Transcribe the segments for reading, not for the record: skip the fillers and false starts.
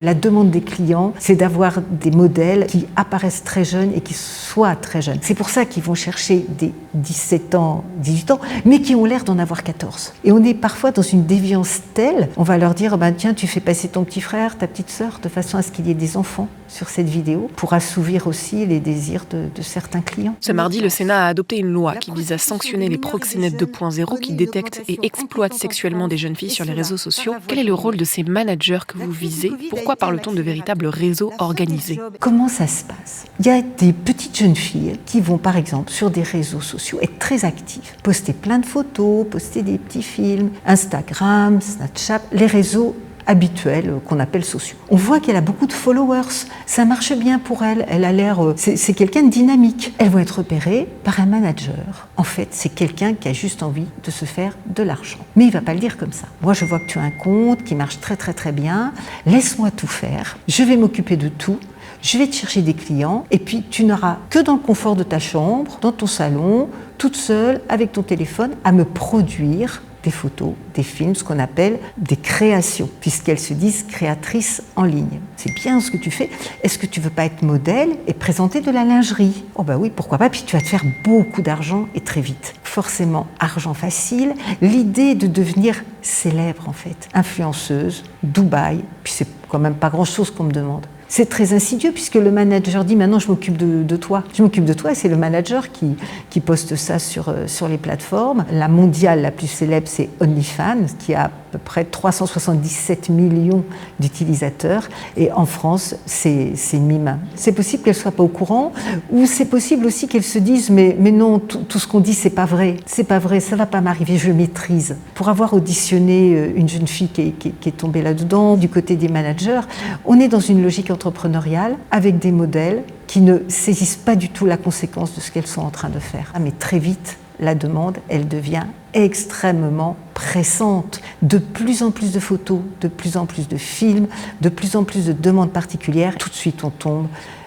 La demande des clients, c'est d'avoir des modèles qui apparaissent très jeunes et qui soient très jeunes. C'est pour ça qu'ils vont chercher des 17 ans, 18 ans, mais qui ont l'air d'en avoir 14. Et on est parfois dans une déviance telle, on va leur dire tiens, tu fais passer ton petit frère, ta petite sœur, de façon à ce qu'il y ait des enfants sur cette vidéo, pour assouvir aussi les désirs de certains clients. Ce mardi, le Sénat a adopté une loi qui vise à sanctionner les proxénètes 2.0 qui détectent et exploitent sexuellement des jeunes filles sur les réseaux sociaux. Quel est le rôle de ces managers que vous visez ? Pourquoi parle-t-on de véritables réseaux organisés ? Comment ça se passe ? Il y a des petites jeunes filles qui vont, par exemple, sur des réseaux sociaux, être très actives, poster plein de photos, poster des petits films, Instagram, Snapchat, les réseaux habituels qu'on appelle sociaux. On voit qu'elle a beaucoup de followers, ça marche bien pour elle, elle a l'air, c'est quelqu'un de dynamique. Elles vont être repérées par un manager. En fait, c'est quelqu'un qui a juste envie de se faire de l'argent. Mais il ne va pas le dire comme ça. Moi, je vois que tu as un compte qui marche très très très bien, laisse-moi tout faire, je vais m'occuper de tout. Je vais te chercher des clients et puis tu n'auras que dans le confort de ta chambre, dans ton salon, toute seule, avec ton téléphone, à me produire des photos, des films, ce qu'on appelle des créations, puisqu'elles se disent créatrices en ligne. C'est bien ce que tu fais. Est-ce que tu veux pas être modèle et présenter de la lingerie ? Oh bah oui, pourquoi pas, puis tu vas te faire beaucoup d'argent et très vite. Forcément, argent facile, l'idée de devenir célèbre en fait, influenceuse, Dubaï, puis c'est quand même pas grand-chose qu'on me demande. C'est très insidieux puisque le manager dit maintenant je m'occupe de toi. Je m'occupe de toi et c'est le manager qui poste ça sur les plateformes. La mondiale la plus célèbre c'est OnlyFans qui a à peu près 377 millions d'utilisateurs et en France c'est Mime. C'est possible qu'elle ne soit pas au courant ou c'est possible aussi qu'elle se dise mais non tout ce qu'on dit c'est pas vrai, ça va pas m'arriver, je maîtrise. Pour avoir auditionné une jeune fille qui est tombée là-dedans du côté des managers, on est dans une logique entrepreneuriale avec des modèles qui ne saisissent pas du tout la conséquence de ce qu'elles sont en train de faire. Mais très vite, la demande, elle devient extrêmement pressante. De plus en plus de photos, de plus en plus de films, de plus en plus de demandes particulières. Tout de suite, on tombe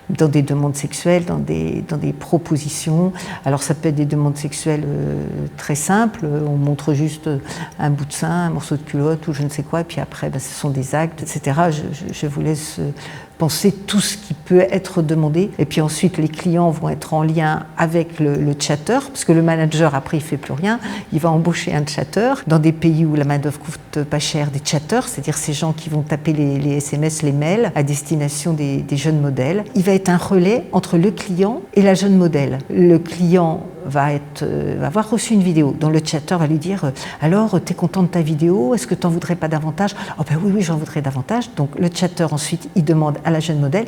dans des demandes sexuelles, dans des propositions. Alors ça peut être des demandes sexuelles très simples, on montre juste un bout de sein, un morceau de culotte ou je ne sais quoi, et puis après ce sont des actes, etc. Je vous laisse penser tout ce qui peut être demandé. Et puis ensuite, les clients vont être en lien avec le chatter, parce que le manager, après, il ne fait plus rien. Il va embaucher un chatter. Dans des pays où la main-d'œuvre coûte pas cher, des chatters, c'est-à-dire ces gens qui vont taper les SMS, les mails à destination des jeunes modèles. Il va être un relais entre le client et la jeune modèle. Le client va avoir reçu une vidéo dont le chatter va lui dire alors t'es content de ta vidéo, est-ce que t'en voudrais pas davantage? Oh ben oui j'en voudrais davantage. Donc le chatter ensuite il demande à la jeune modèle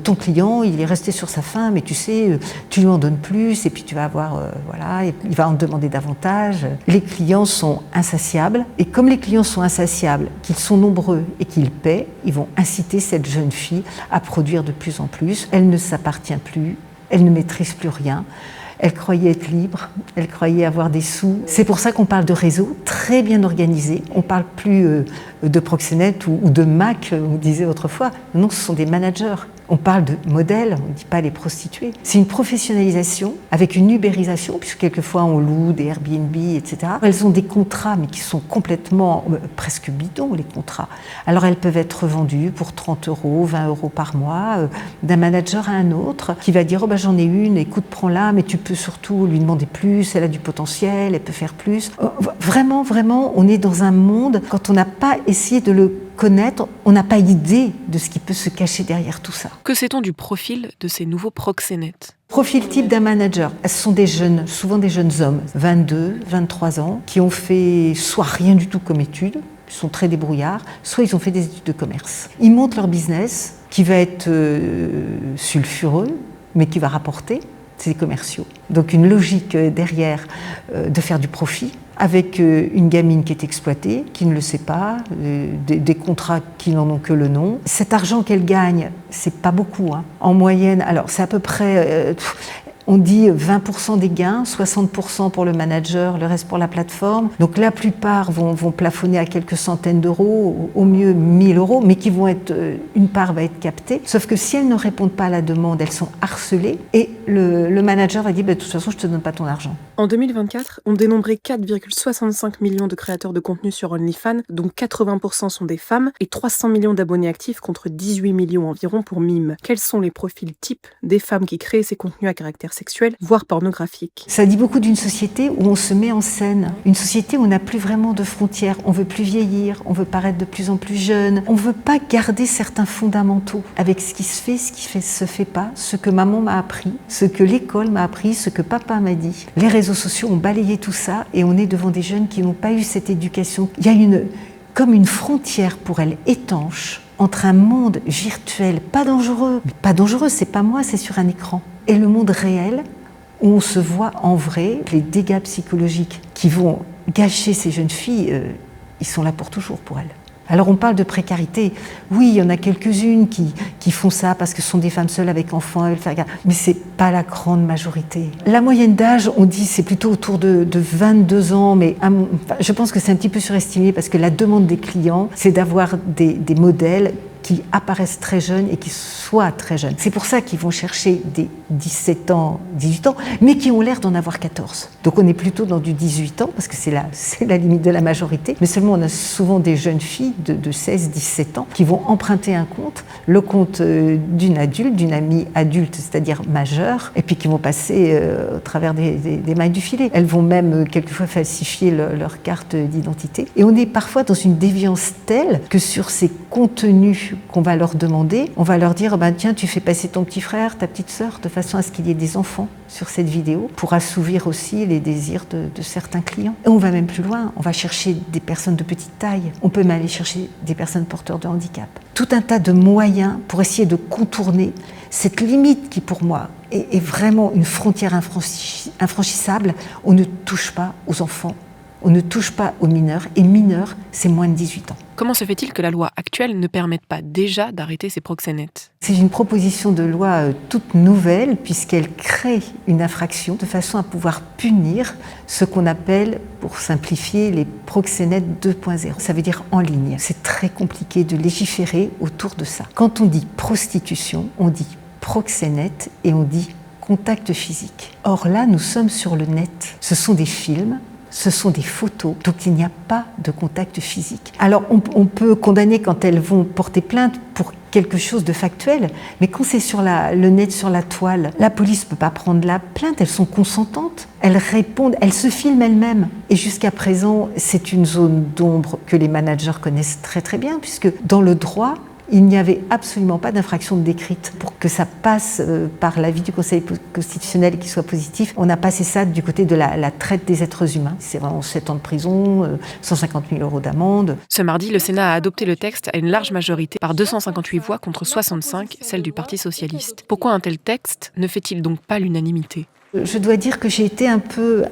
ton client il est resté sur sa faim mais tu sais tu lui en donnes plus et puis tu vas avoir voilà il va en demander davantage. Les clients sont insatiables et comme les clients sont insatiables, qu'ils sont nombreux et qu'ils paient, ils vont inciter cette jeune fille à produire de plus en plus. Elle ne s'appartient plus, elle ne maîtrise plus rien. Elle croyait être libre, elle croyait avoir des sous. C'est pour ça qu'on parle de réseau très bien organisé. On ne parle plus de proxénètes ou de Mac, on disait autrefois. Non, ce sont des managers. On parle de modèles, on ne dit pas les prostituées. C'est une professionnalisation avec une ubérisation, puisque quelquefois on loue des Airbnb, etc. Elles ont des contrats, mais qui sont complètement, presque bidons, les contrats. Alors elles peuvent être vendues pour 30 €, 20 € par mois, d'un manager à un autre, qui va dire oh ben j'en ai une, écoute, prends-la, mais tu peux surtout lui demander plus, elle a du potentiel, elle peut faire plus. Vraiment, vraiment, on est dans un monde, quand on n'a pas essayé de le connaître, on n'a pas idée de ce qui peut se cacher derrière tout ça. Que sait-on du profil de ces nouveaux proxénètes ? Profil type d'un manager. Ce sont des jeunes, souvent des jeunes hommes, 22, 23 ans, qui ont fait soit rien du tout comme études, ils sont très débrouillards, soit ils ont fait des études de commerce. Ils montent leur business, qui va être sulfureux, mais qui va rapporter, c'est des commerciaux. Donc une logique derrière de faire du profit, avec une gamine qui est exploitée, qui ne le sait pas, des contrats qui n'en ont que le nom. Cet argent qu'elle gagne, c'est pas beaucoup. En moyenne, alors c'est à peu près... On dit 20% des gains, 60% pour le manager, le reste pour la plateforme. Donc la plupart vont plafonner à quelques centaines d'euros, au mieux 1000 euros, mais qui vont être, une part va être captée. Sauf que si elles ne répondent pas à la demande, elles sont harcelées et le manager va dire de toute façon je te donne pas ton argent. En 2024, on dénombrait 4,65 millions de créateurs de contenu sur OnlyFans, dont 80% sont des femmes, et 300 millions d'abonnés actifs contre 18 millions environ pour Mime. Quels sont les profils types des femmes qui créent ces contenus à caractère sexuel, voire pornographique? Ça dit beaucoup d'une société où on se met en scène, une société où on n'a plus vraiment de frontières, on veut plus vieillir, on veut paraître de plus en plus jeune, on veut pas garder certains fondamentaux avec ce qui se fait, ce qui se fait pas, ce que maman m'a appris, ce que l'école m'a appris, ce que papa m'a dit. Les réseaux sociaux ont balayé tout ça et on est devant des jeunes qui n'ont pas eu cette éducation. Il y a comme une frontière pour elles étanche entre un monde virtuel, pas dangereux, mais pas dangereux, c'est pas moi, c'est sur un écran, et le monde réel où on se voit en vrai. Les dégâts psychologiques qui vont gâcher ces jeunes filles, ils sont là pour toujours pour elles. Alors on parle de précarité, oui, il y en a quelques-unes qui font ça parce que ce sont des femmes seules avec enfants, mais c'est pas la grande majorité. La moyenne d'âge, on dit, c'est plutôt autour de 22 ans, mais je pense que c'est un petit peu surestimé parce que la demande des clients, c'est d'avoir des modèles qui apparaissent très jeunes et qui soient très jeunes. C'est pour ça qu'ils vont chercher des 17 ans, 18 ans, mais qui ont l'air d'en avoir 14. Donc on est plutôt dans du 18 ans, parce que c'est la limite de la majorité, mais seulement on a souvent des jeunes filles de 16, 17 ans qui vont emprunter un compte, le compte d'une adulte, d'une amie adulte, c'est-à-dire majeure, et puis qui vont passer au travers des mailles du filet. Elles vont même quelquefois falsifier leur carte d'identité. Et on est parfois dans une déviance telle que sur ces contenus qu'on va leur demander, on va leur dire tiens, tu fais passer ton petit frère, ta petite sœur, de façon à ce qu'il y ait des enfants sur cette vidéo pour assouvir aussi les désirs de certains clients. Et on va même plus loin, on va chercher des personnes de petite taille, on peut même aller chercher des personnes porteurs de handicap. Tout un tas de moyens pour essayer de contourner cette limite qui, pour moi, est vraiment une frontière infranchissable. On ne touche pas aux enfants, on ne touche pas aux mineurs, et mineurs, c'est moins de 18 ans. Comment se fait-il que la loi actuelle ne permette pas déjà d'arrêter ces proxénètes? C'est une proposition de loi toute nouvelle puisqu'elle crée une infraction de façon à pouvoir punir ce qu'on appelle, pour simplifier, les proxénètes 2.0. Ça veut dire en ligne. C'est très compliqué de légiférer autour de ça. Quand on dit prostitution, on dit proxénète et on dit contact physique. Or là, nous sommes sur le net. Ce sont des films. Ce sont des photos, donc il n'y a pas de contact physique. Alors on peut condamner quand elles vont porter plainte pour quelque chose de factuel, mais quand c'est sur le net, sur la toile, la police ne peut pas prendre la plainte, elles sont consentantes, elles répondent, elles se filment elles-mêmes. Et jusqu'à présent, c'est une zone d'ombre que les managers connaissent très très bien, puisque dans le droit, il n'y avait absolument pas d'infraction décrite. Pour que ça passe par l'avis du Conseil constitutionnel et qu'il soit positif, on a passé ça du côté de la traite des êtres humains. C'est vraiment 7 ans de prison, 150 000 euros d'amende. Ce mardi, le Sénat a adopté le texte à une large majorité par 258 voix contre 65, celle du Parti socialiste. Pourquoi un tel texte ne fait-il donc pas l'unanimité ? Je dois dire que j'ai été un peu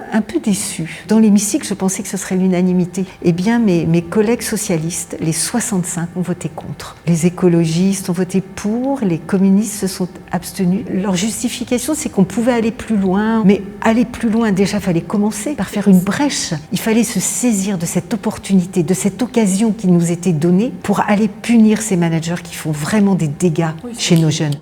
déçue. Dans l'hémicycle, je pensais que ce serait l'unanimité. Eh bien, mes collègues socialistes, les 65, ont voté contre. Les écologistes ont voté pour, les communistes se sont abstenus. Leur justification, c'est qu'on pouvait aller plus loin. Mais aller plus loin, déjà, il fallait commencer par faire une brèche. Il fallait se saisir de cette opportunité, de cette occasion qui nous était donnée pour aller punir ces managers qui font vraiment des dégâts chez nos jeunes.